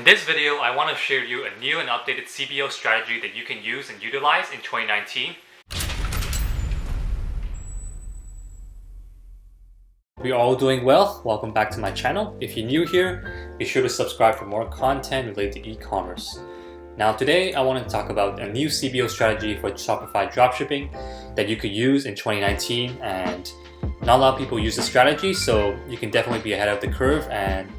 In this video, I want to share you a new and updated CBO strategy that you can use and utilize in 2019. We are all doing well. Welcome back to my channel. If you're new here, be sure to subscribe for more content related to e-commerce. Now today, I want to talk about a new CBO strategy for Shopify dropshipping that you could use in 2019, and not a lot of people use this strategy, so you can definitely be ahead of the curve and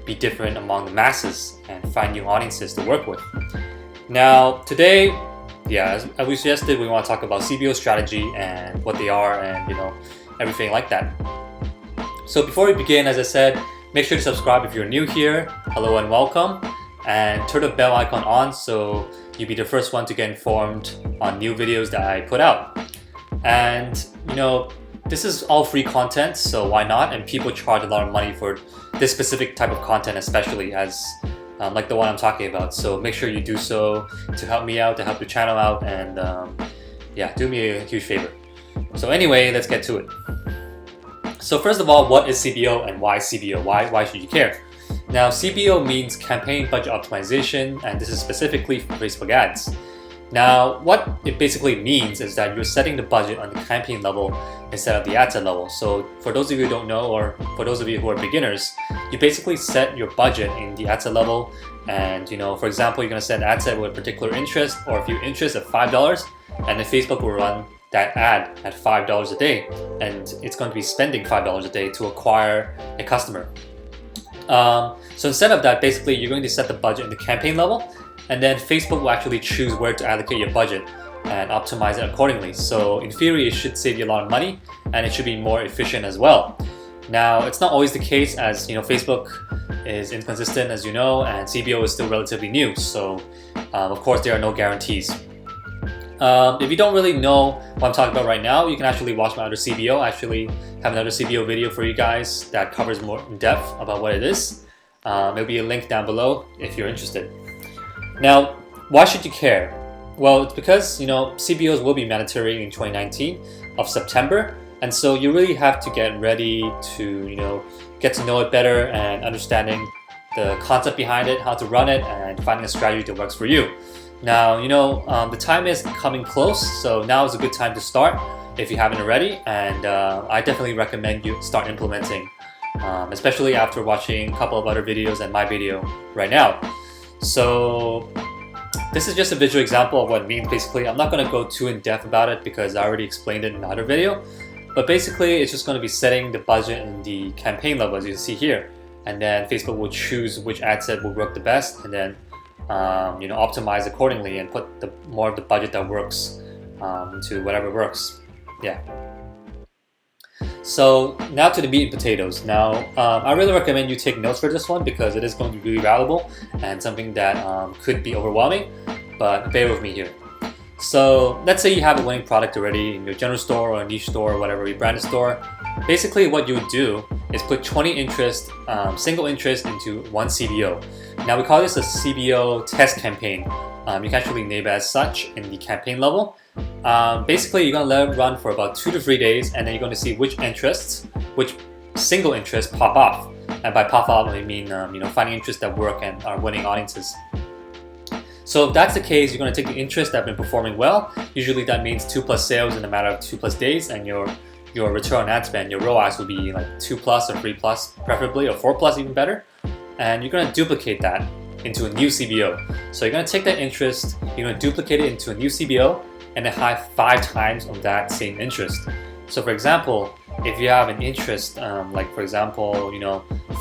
be different among the masses and find new audiences to work with. Now today, as we suggested, we want to talk about CBO strategy and what they are and everything like that. So before we begin, as I said, make sure to subscribe if you're new here. Hello and welcome, and turn the bell icon on so you'll be the first one to get informed on new videos that I put out. And this is all free content, so why not? And people charge a lot of money for this specific type of content, especially as like the one I'm talking about. So make sure you do so to help me out, to help the channel out, and do me a huge favor. So anyway, let's get to it. So first of all, what is CBO and why CBO? Why should you care? Now, CBO means campaign budget optimization, and this is specifically for Facebook ads. Now, what it basically means is that you're setting the budget on the campaign level instead of the ad set level. So for those of you who don't know, or for those of you who are beginners, you basically set your budget in the ad set level. And for example, you're going to set an ad set with a particular interest or a few interests at $5, and then Facebook will run that ad at $5 a day, and it's going to be spending $5 a day to acquire a customer. So instead of that, basically you're going to set the budget in the campaign level, and then Facebook will actually choose where to allocate your budget and optimize it accordingly. So in theory, it should save you a lot of money, and it should be more efficient as well. Now, it's not always the case, as Facebook is inconsistent, as you know, and CBO is still relatively new. So of course, there are no guarantees. If you don't really know what I'm talking about right now, you can actually watch my other CBO. I actually have another CBO video for you guys that covers more in depth about what it is. There'll be a link down below if you're interested. Now, why should you care? Well, it's because CBOs will be mandatory in 2019 of September, and so you really have to get ready to get to know it better and understanding the concept behind it, how to run it, and finding a strategy that works for you. Now, the time is coming close, so now is a good time to start if you haven't already, and I definitely recommend you start implementing, especially after watching a couple of other videos and my video right now. So this is just a visual example of what it means. Basically, I'm not going to go too in depth about it because I already explained it in another video, but basically it's just going to be setting the budget in the campaign level, as you can see here, and then Facebook will choose which ad set will work the best, and then optimize accordingly and put more of the budget that works into whatever works. So now to the meat and potatoes. Now, I really recommend you take notes for this one because it is going to be really valuable and something that could be overwhelming, but bear with me here. So let's say you have a winning product already in your general store or niche store or whatever, your branded store. Basically what you would do is put 20 single interest into one CBO. Now we call this a CBO test campaign. You can actually name it as such in the campaign level. Basically, you're going to let it run for about 2 to 3 days, and then you're going to see which single interests pop off. And by pop off, I mean finding interests that work and are winning audiences. So if that's the case, you're going to take the interests that have been performing well. Usually that means 2+ sales in a matter of 2+ days, and your return on ad spend, your ROAS, will be like 2+ or 3+, preferably, or 4+ even better. And you're going to duplicate that into a new CBO. So you're going to take that interest, you're going to duplicate it into a new CBO, and then have 5 times of that same interest. So for example, if you have an interest, like for example,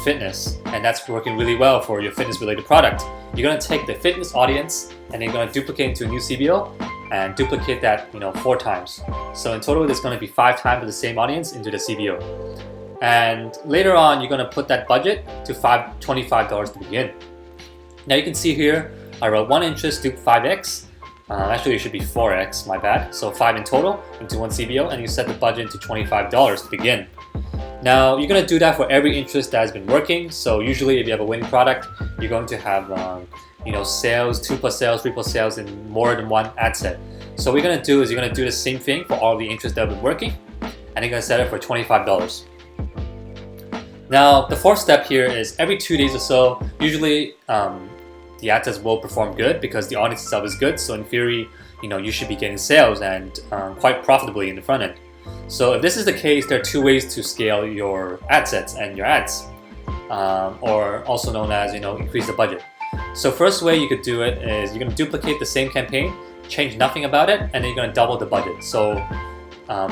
fitness, and that's working really well for your fitness related product, you're going to take the fitness audience and then you're going to duplicate into a new CBO and duplicate that 4 times. So in total, there's going to be 5 times of the same audience into the CBO. And later on, you're going to put that budget to $25 to begin. Now you can see here, I wrote 1 interest to 5x. Actually, it should be 4x, my bad. So 5 in total into one CBO, and you set the budget to $25 to begin. Now, you're going to do that for every interest that has been working. So usually if you have a winning product, you're going to have sales, 2+ sales, 3+ sales in more than one ad set. So what you're going to do is you're going to do the same thing for all the interests that have been working, and you're going to set it for $25. Now, the fourth step here is every 2 days or so, usually the ad sets will perform good because the audience itself is good. So in theory, you should be getting sales and quite profitably in the front end. So if this is the case, there are two ways to scale your ad sets and your ads, or also known as increase the budget. So first way you could do it is you're going to duplicate the same campaign, change nothing about it, and then you're going to double the budget. So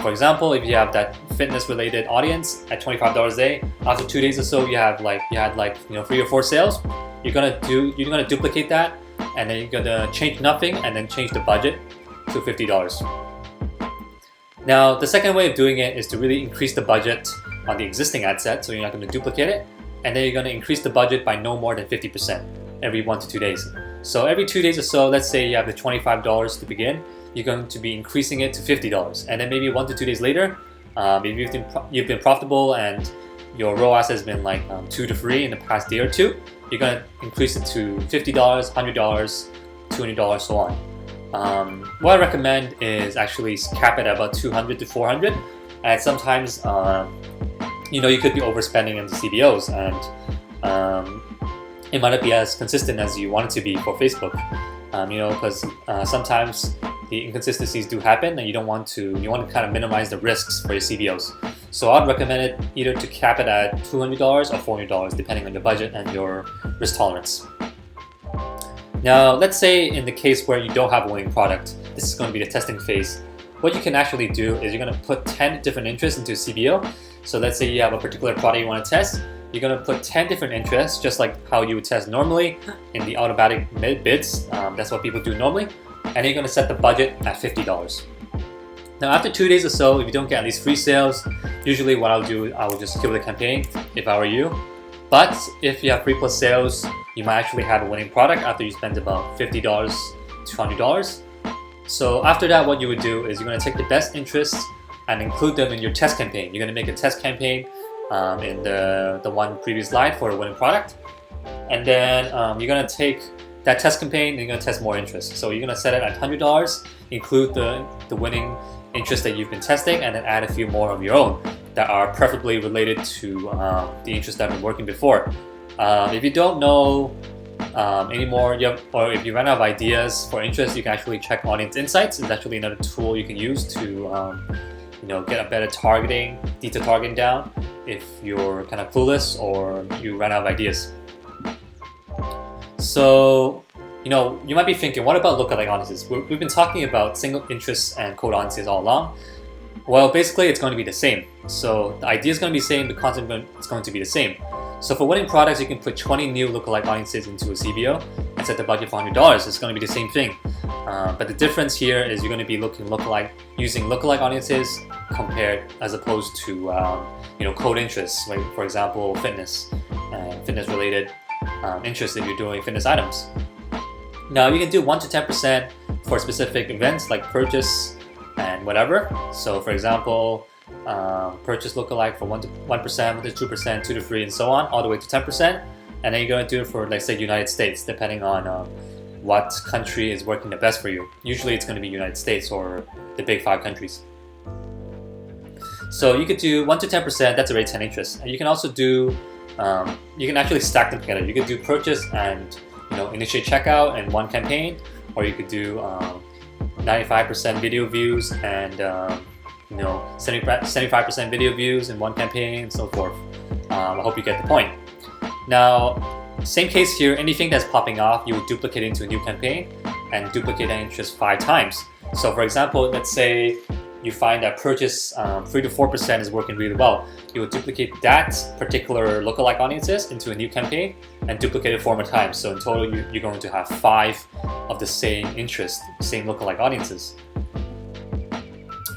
for example, if you have that fitness related audience at $25 a day, after 2 days or so you had 3 or 4 sales, you're gonna duplicate that, and then you're gonna change nothing and then change the budget to $50. Now the second way of doing it is to really increase the budget on the existing ad set, so you're not going to duplicate it, and then you're going to increase the budget by no more than 50% every 1 to 2 days. So every 2 days or so, let's say you have the $25 to begin, you're going to be increasing it to $50, and then maybe 1 to 2 days later, if you've been profitable and your ROAS has been like 2 to 3 in the past day or two, you're going to increase it to $50, $100, $200, so on. What I recommend is actually cap it at about 200 to 400, and sometimes you could be overspending into CBOs, and it might not be as consistent as you want it to be for Facebook. Because sometimes the inconsistencies do happen, and you want to kind of minimize the risks for your CBOs. So I'd recommend it either to cap it at $200 or $400, depending on your budget and your risk tolerance. Now, let's say in the case where you don't have a winning product, this is going to be the testing phase. What you can actually do is you're going to put 10 different interests into a CBO. So let's say you have a particular product you want to test. You're going to put 10 different interests, just like how you would test normally in the automatic bids. That's what people do normally. And you're going to set the budget at $50. Now, after 2 days or so, if you don't get at least 3 sales, usually what I'll do, I will just kill the campaign if I were you. But if you have 3+ sales, you might actually have a winning product after you spend about $50 to $100. So after that, what you would do is you're going to take the best interests and include them in your test campaign. You're going to make a test campaign in the one previous slide for a winning product. And then you're going to take that test campaign and you're going to test more interests. So you're going to set it at $100, include the winning interest that you've been testing, and then add a few more of your own that are preferably related to the interests that have been working before. If you don't know anymore, or if you run out of ideas for interest, you can actually check Audience Insights. It's actually another tool you can use to get a better detailed targeting down if you're kind of clueless or you run out of ideas. So, you might be thinking, what about lookalike audiences? We've been talking about single interests and cold audiences all along. Well, basically it's going to be the same. So the idea is going to be the same, the content is going to be the same. So for winning products, you can put 20 new lookalike audiences into a CBO and set the budget for $100. It's going to be the same thing. But the difference here is you're going to be using lookalike audiences compared as opposed to cold interests, like for example fitness and fitness related interests if you're doing fitness items. Now you can do 1 to 10% for specific events like purchase and whatever. So for example, purchase lookalike for 1% to 2%, 2 to 3, and so on, all the way to 10%. And then you're going to do it for, let's say, United States, depending on what country is working the best for you. Usually it's going to be United States or the big 5 countries. So you could do 1 to 10%, that's already 10 interests. And you can also do, you can actually stack them together. You could do purchase and initiate checkout in one campaign, or you could do 95% video views and 75% video views in one campaign, and so forth. I hope you get the point. Now, same case here, anything that's popping off, you would duplicate into a new campaign and duplicate that interest 5 times. So for example, let's say you find that purchase 3 to 4% is working really well. You would duplicate that particular lookalike audiences into a new campaign and duplicate it 4 more times. So in total, you're going to have 5 of the same interest, same lookalike audiences.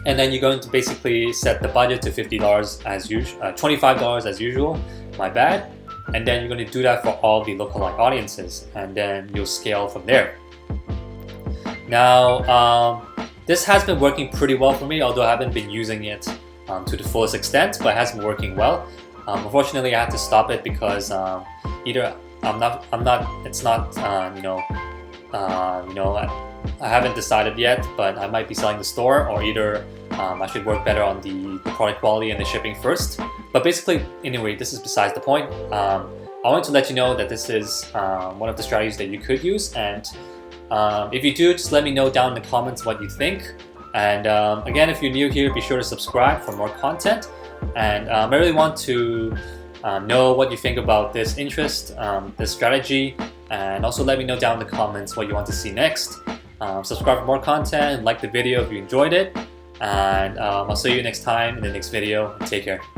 And then you're going to basically set the budget to $50 as usual, $25 as usual, my bad. And then you're going to do that for all the lookalike audiences, and then you'll scale from there. Now, this has been working pretty well for me, although I haven't been using it to the fullest extent, but it has been working well. Unfortunately, I had to stop it because either I haven't decided yet, but I might be selling the store, or either I should work better on the product quality and the shipping first. But basically, anyway, this is besides the point. I wanted to let you know that this is one of the strategies that you could use, and if you do, just let me know down in the comments what you think. And again, if you're new here, be sure to subscribe for more content. And I really want to know what you think about this this strategy, and also let me know down in the comments what you want to see next. Subscribe for more content, like the video if you enjoyed it, and I'll see you next time in the next video. Take care.